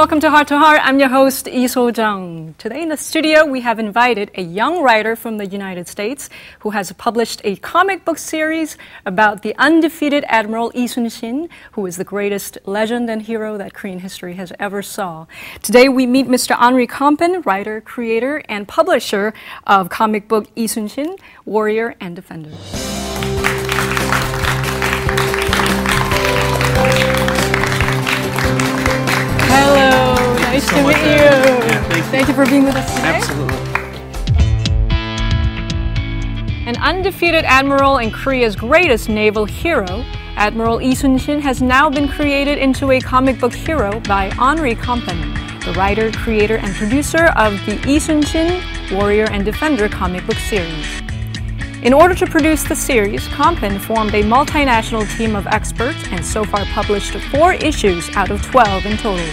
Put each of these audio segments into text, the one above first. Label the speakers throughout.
Speaker 1: welcome to Heart. I'm your host, Lee So-jung. Today in the studio, we have invited a young writer from the United States who has published a comic book series about the undefeated Admiral YI SOON SHIN, who is the greatest legend and hero that Korean history has ever saw. Today, we meet Mr. Onrie Kompan, writer, creator, and publisher of comic book YI SOON SHIN, Warrior and Defender. Hello, nice to meet you.
Speaker 2: Yeah,
Speaker 1: thank you for being with us today.
Speaker 2: Absolutely.
Speaker 1: An undefeated admiral and Korea's greatest naval hero, Admiral YI SOON SHIN has now been created into a comic book hero by Onrie Kompan, the writer, creator, and producer of the YI SOON SHIN, Warrior and Defender comic book series. In order to produce the series, Kompan formed a multinational team of experts and so far published 4 issues out of 12 in total.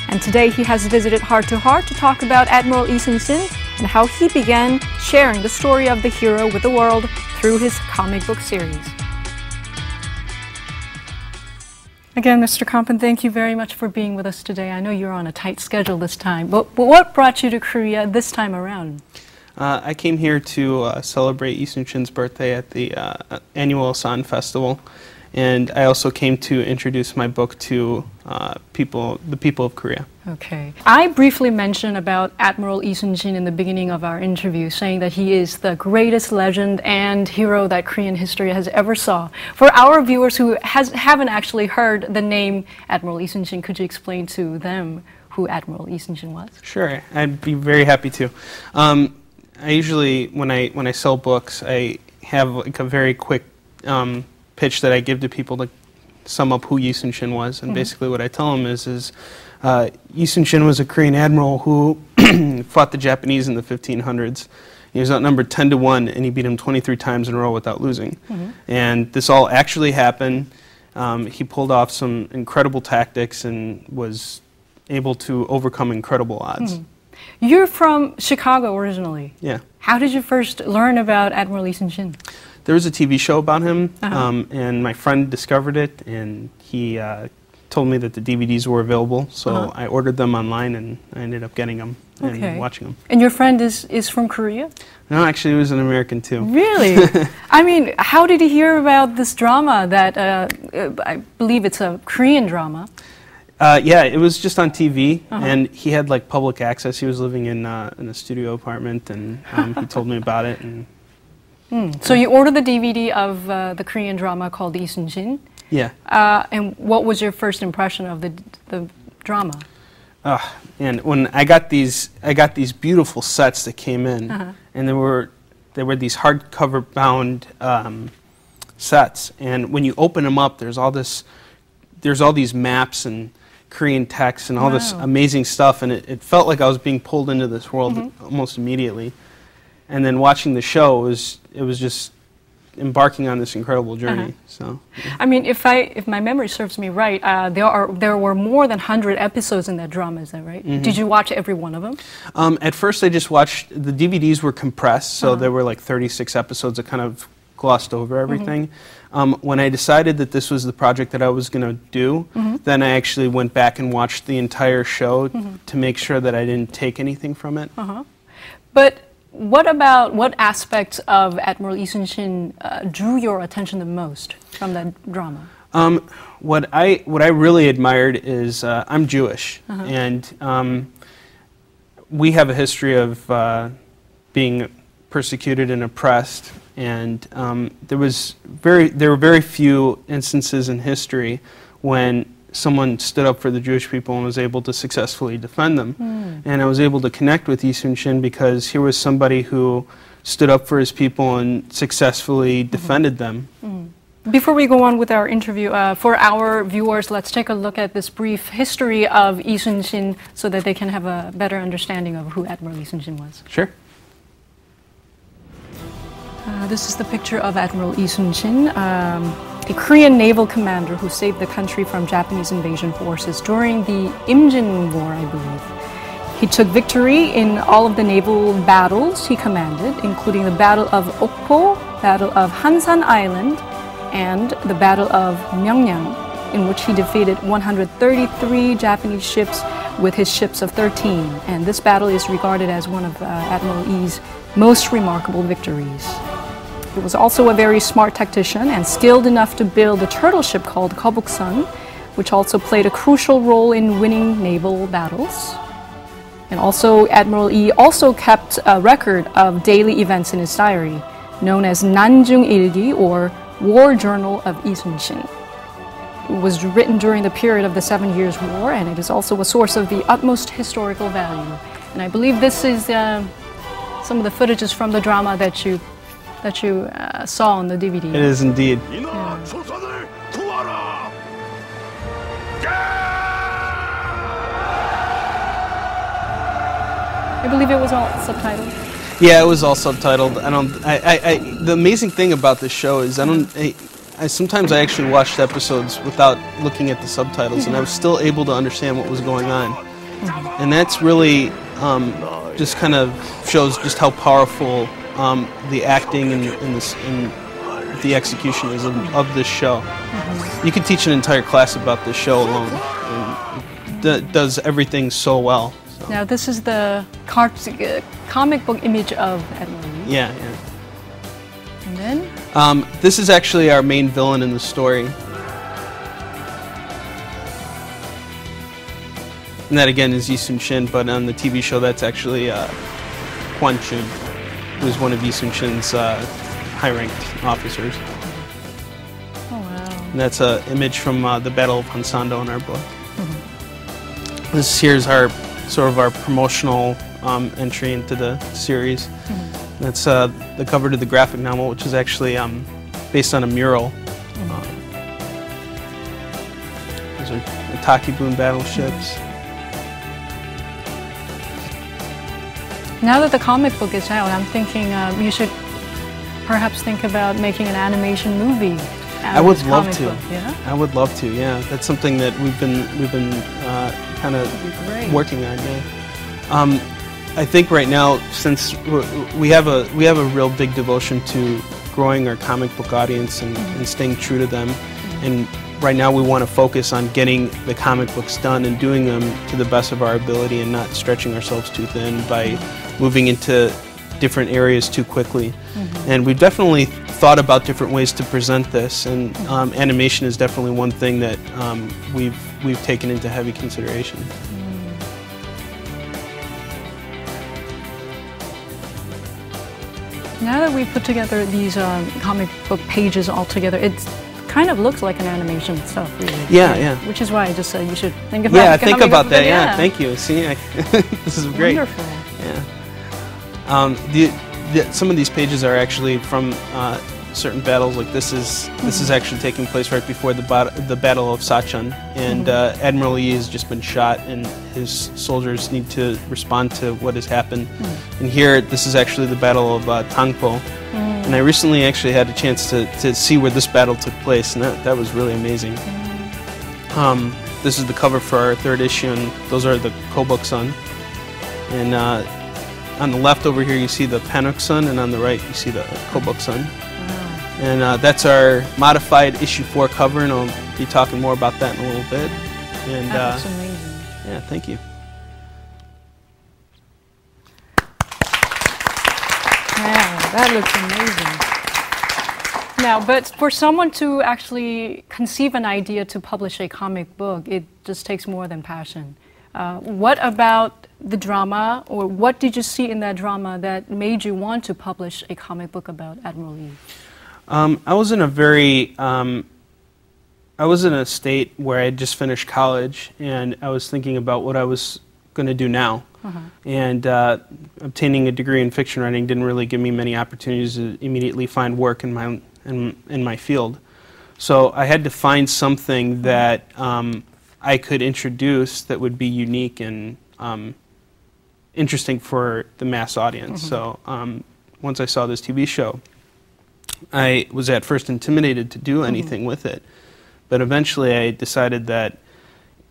Speaker 1: And today he has visited Heart to talk about Admiral YI SOON SHIN and how he began sharing the story of the hero with the world through his comic book series. Again, Mr. Kompan, thank you very much for being with us today. I know you're on a tight schedule this time, but what brought you to Korea this time around?
Speaker 2: I came here to celebrate YI SOON SHIN's birthday at the annual Asan Festival, and I also came to introduce my book to the people of Korea.
Speaker 1: Okay. I briefly mentioned about Admiral YI SOON SHIN in the beginning of our interview, saying that he is the greatest legend and hero that Korean history has ever saw. For our viewers who haven't actually heard the name Admiral YI SOON SHIN, could you explain to them who Admiral YI SOON SHIN was?
Speaker 2: Sure, I'd be very happy to. I usually, when I sell books, I have like a very quick pitch that I give to people to sum up who YI SOON SHIN was, and basically what I tell them is YI SOON SHIN was a Korean admiral who fought the Japanese in the 1500s. He was outnumbered 10-1, and he beat him 23 times in a row without losing. And this all actually happened. He pulled off some incredible tactics and was able to overcome incredible odds.
Speaker 1: You're from Chicago originally.
Speaker 2: Yeah.
Speaker 1: How did you first learn about Admiral YI SOON SHIN?
Speaker 2: There was a TV show about him, and my friend discovered it, and he told me that the DVDs were available, so I ordered them online, and I ended up getting them and watching them.
Speaker 1: And your friend is from Korea?
Speaker 2: No, actually, he was an American, too.
Speaker 1: Really? I mean, how did he hear about this drama that, I believe it's a Korean drama?
Speaker 2: Yeah, it was just on TV, and he had like public access. He was living in a studio apartment, and he told me about it. And
Speaker 1: so you ordered the DVD of the Korean drama called YI SOON SHIN.
Speaker 2: Yeah.
Speaker 1: And what was your first impression of the drama?
Speaker 2: And when I got these beautiful sets that came in, and there were these hardcover bound sets, and when you open them up, there's all these maps and Korean text and all this amazing stuff, and it felt like I was being pulled into this world almost immediately. And then watching the show, it was just embarking on this incredible journey. So, yeah. I
Speaker 1: mean, if my memory serves me right, there were more than 100 episodes in that drama. Is that right? Did you watch every one of them?
Speaker 2: At first, I just watched the DVDs were compressed, so there were like 36 episodes that kind of glossed over everything. When I decided that this was the project that I was going to do, then I actually went back and watched the entire show to make sure that I didn't take anything from it.
Speaker 1: But what aspects of Admiral YI SOON SHIN drew your attention the most from that drama?
Speaker 2: What I really admired is I'm Jewish, and we have a history of being persecuted and oppressed. And there were very few instances in history when someone stood up for the Jewish people and was able to successfully defend them. And I was able to connect with YI SOON SHIN because here was somebody who stood up for his people and successfully defended them.
Speaker 1: Before we go on with our interview, for our viewers, let's take a look at this brief history of YI SOON SHIN so that they can have a better understanding of who Admiral YI SOON SHIN was.
Speaker 2: Sure.
Speaker 1: This is the picture of Admiral YI SOON SHIN, a Korean naval commander who saved the country from Japanese invasion forces during the Imjin War, I believe. He took victory in all of the naval battles he commanded, including the Battle of Okpo, Battle of Hansan Island, and the Battle of Myeongnam, in which he defeated 133 Japanese ships with his ships of 13, and this battle is regarded as one of Admiral Yi's most remarkable victories. He was also a very smart tactician and skilled enough to build a turtle ship called Kobusan, which also played a crucial role in winning naval battles. And also, Admiral Yi also kept a record of daily events in his diary, known as Nanjung Ilgi, or War Journal of Yi Soon Shin. It was written during the period of the 7 Years' War, and it is also a source of the utmost historical value. And I believe this is some of the footages from the drama that you saw on the DVD.
Speaker 2: It is indeed.
Speaker 1: I believe it was all subtitled.
Speaker 2: Yeah, it was all subtitled. The amazing thing about this show is sometimes I actually watched episodes without looking at the subtitles, and I was still able to understand what was going on. And that's really just kind of shows just how powerful the acting and the execution is of this show. You could teach an entire class about this show alone. It does everything so well. So.
Speaker 1: Now this is the comic book image of Admiral Yi.
Speaker 2: Yeah.
Speaker 1: And then?
Speaker 2: This is actually our main villain in the story. And that again is Yi Soon Shin, but on the TV show that's actually Kwon Chun, who is one of Yi Soon Shin's high-ranked officers.
Speaker 1: Oh wow.
Speaker 2: And that's an image from the Battle of Hansando in our book. This here's our sort of our promotional entry into the series. That's the cover to the graphic novel, which is actually based on a mural. Those are the Takibun battleships.
Speaker 1: Now that the comic book is out, I'm thinking you should perhaps think about making an animation movie.
Speaker 2: I would love to.
Speaker 1: Book, yeah?
Speaker 2: I would love to. Yeah, that's something that we've been kind of working on. Yeah. I think right now, since we have a real big devotion to growing our comic book audience and staying true to them, and right now we want to focus on getting the comic books done and doing them to the best of our ability and not stretching ourselves too thin by moving into different areas too quickly. And we've definitely thought about different ways to present this, and animation is definitely one thing that we've taken into heavy consideration.
Speaker 1: Now that we've put together these comic book pages all together, it kind of looks like an animation itself, really.
Speaker 2: Yeah.
Speaker 1: Which is why I just said you should think about.
Speaker 2: Yeah, think about that. Yeah, thank you. See, this is great.
Speaker 1: Wonderful.
Speaker 2: Yeah. Some of these pages are actually from certain battles. Like this is actually taking place right before the Battle of Sachun, and Admiral Yi has just been shot, and his soldiers need to respond to what has happened. And here, this is actually the Battle of Tangpo, and I recently actually had a chance to see where this battle took place, and that was really amazing. This is the cover for our 3rd issue, and those are the Kobusan. And on the left over here, you see the Panoksun, and on the right, you see the Kobusan. And that's our modified issue 4 cover, and I'll be talking more about that in a little bit. And
Speaker 1: that's amazing.
Speaker 2: Yeah, thank you.
Speaker 1: Wow, that looks amazing. Now, but for someone to actually conceive an idea to publish a comic book, it just takes more than passion. What about the drama, or what did you see in that drama that made you want to publish a comic book about Admiral Yi?
Speaker 2: I was in a state where I had just finished college, and I was thinking about what I was going to do now. And obtaining a degree in fiction writing didn't really give me many opportunities to immediately find work in my field. So I had to find something that I could introduce that would be unique and interesting for the mass audience. So once I saw this TV show, I was at first intimidated to do anything with it, but eventually I decided that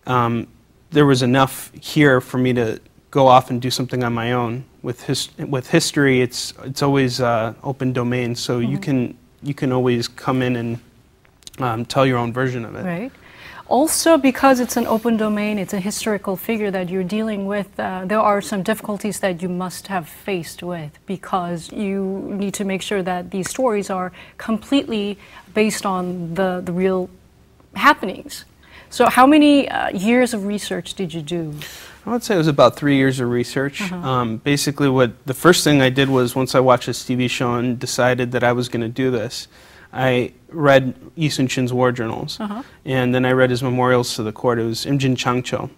Speaker 2: there was enough here for me to go off and do something on my own. With history, it's always open domain, so you can always come in and tell your own version of it.
Speaker 1: Right. Also, because it's an open domain, it's a historical figure that you're dealing with, there are some difficulties that you must have faced with, because you need to make sure that these stories are completely based on the real happenings. So how many years of research did you do?
Speaker 2: I would say it was about 3 years of research. Basically, the first thing I did was, once I watched this TV show and decided that I was going to do this, I read Yi Soon Shin's war journals, and then I read his memorials to the court. It was Imjin Changcho.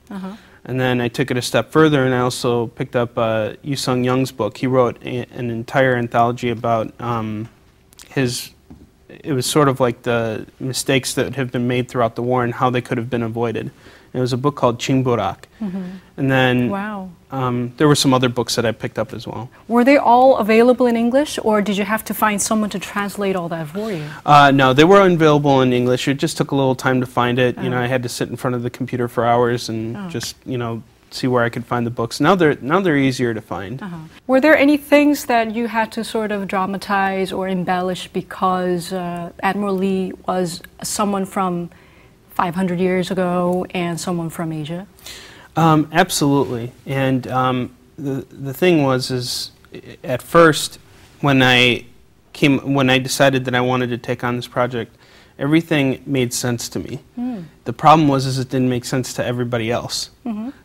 Speaker 2: And then I took it a step further, and I also picked up Yu Sung Young's book. He wrote an entire anthology about it was sort of like the mistakes that have been made throughout the war and how they could have been avoided. And it was a book called Chingburak. And then there were some other books that I picked up as well.
Speaker 1: Were they all available in English, or did you have to find someone to translate all that for you?
Speaker 2: No, they were available in English. It just took a little time to find it. You know, I had to sit in front of the computer for hours and just, you know, see where I could find the books. Now they're easier to find.
Speaker 1: Were there any things that you had to sort of dramatize or embellish because Admiral Lee was someone from 500 years ago and someone from Asia?
Speaker 2: Absolutely. And the thing was, at first, when I decided that I wanted to take on this project, everything made sense to me. The problem was it didn't make sense to everybody else.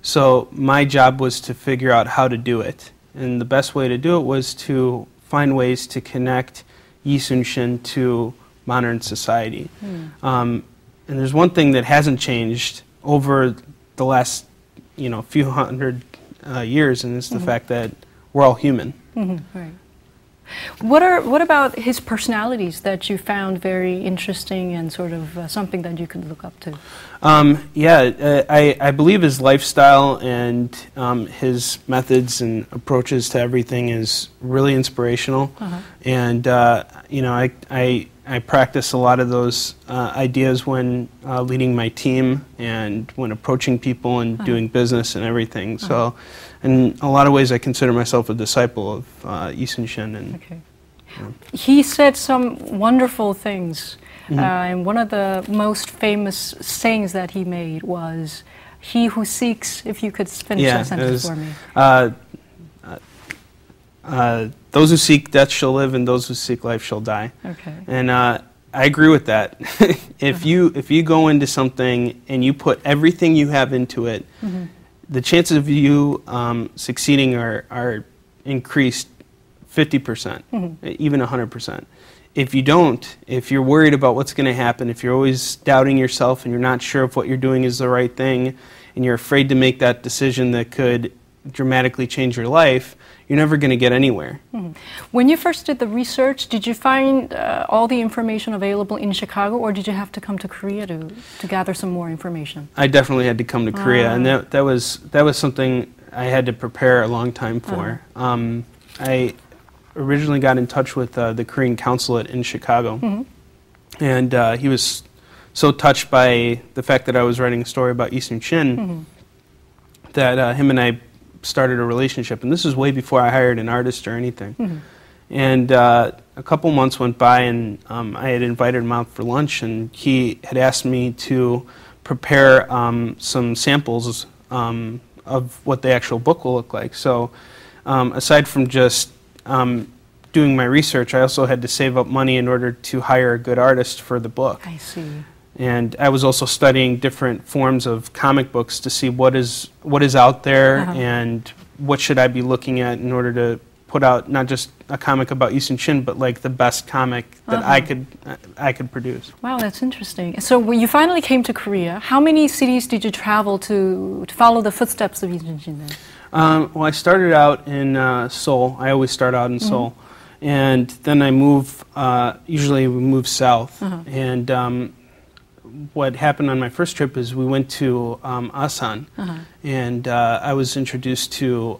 Speaker 2: So my job was to figure out how to do it. And the best way to do it was to find ways to connect Yi Soon Shin to modern society. And there's one thing that hasn't changed over the last, you know, few hundred years, and it's the fact that we're all human.
Speaker 1: Right. What about his personalities that you found very interesting and sort of something that you could look up to? I believe his lifestyle and his methods and approaches to everything is really inspirational. And you know, I practice a lot of those ideas when leading my team and when approaching people and doing business and everything. So, in a lot of ways, I consider myself a disciple of Yi Soon Shin. And, he said some wonderful things, and one of the most famous sayings that he made was, "He who seeks," if you could finish that sentence for me. Those who seek death shall live, and those who seek life shall die. And I agree with that. If you go into something and you put everything you have into it, the chances of you succeeding are increased 50%, even 100%. If you don't, if you're worried about what's going to happen, if you're always doubting yourself and you're not sure if what you're doing is the right thing, and you're afraid to make that decision that could dramatically change your life, you're never going to get anywhere. When you first did the research, did you find all the information available in Chicago, or did you have to come to Korea to gather some more information? I definitely had to come to Korea, and that was something I had to prepare a long time for. I originally got in touch with the Korean consulate in Chicago, and he was so touched by the fact that I was writing a story about Yi Soon Shin that him and I started a relationship, and this was way before I hired an artist or anything. And a couple months went by, and I had invited him out for lunch, and he had asked me to prepare some samples of what the actual book will look like. So aside from just doing my research, I also had to save up money in order to hire a good artist for the book. I see. And I was also studying different forms of comic books to see what is out there and what should I be looking at in order to put out not just a comic about Yi Soon Shin, but like the best comic that I could produce. Wow, that's interesting. So when you finally came to Korea, how many cities did you travel to follow the footsteps of Yi Soon Shin then? Well, I started out in Seoul. I always start out in Seoul. And then I move, usually we move south. And what happened on my first trip is we went to Asan, and I was introduced to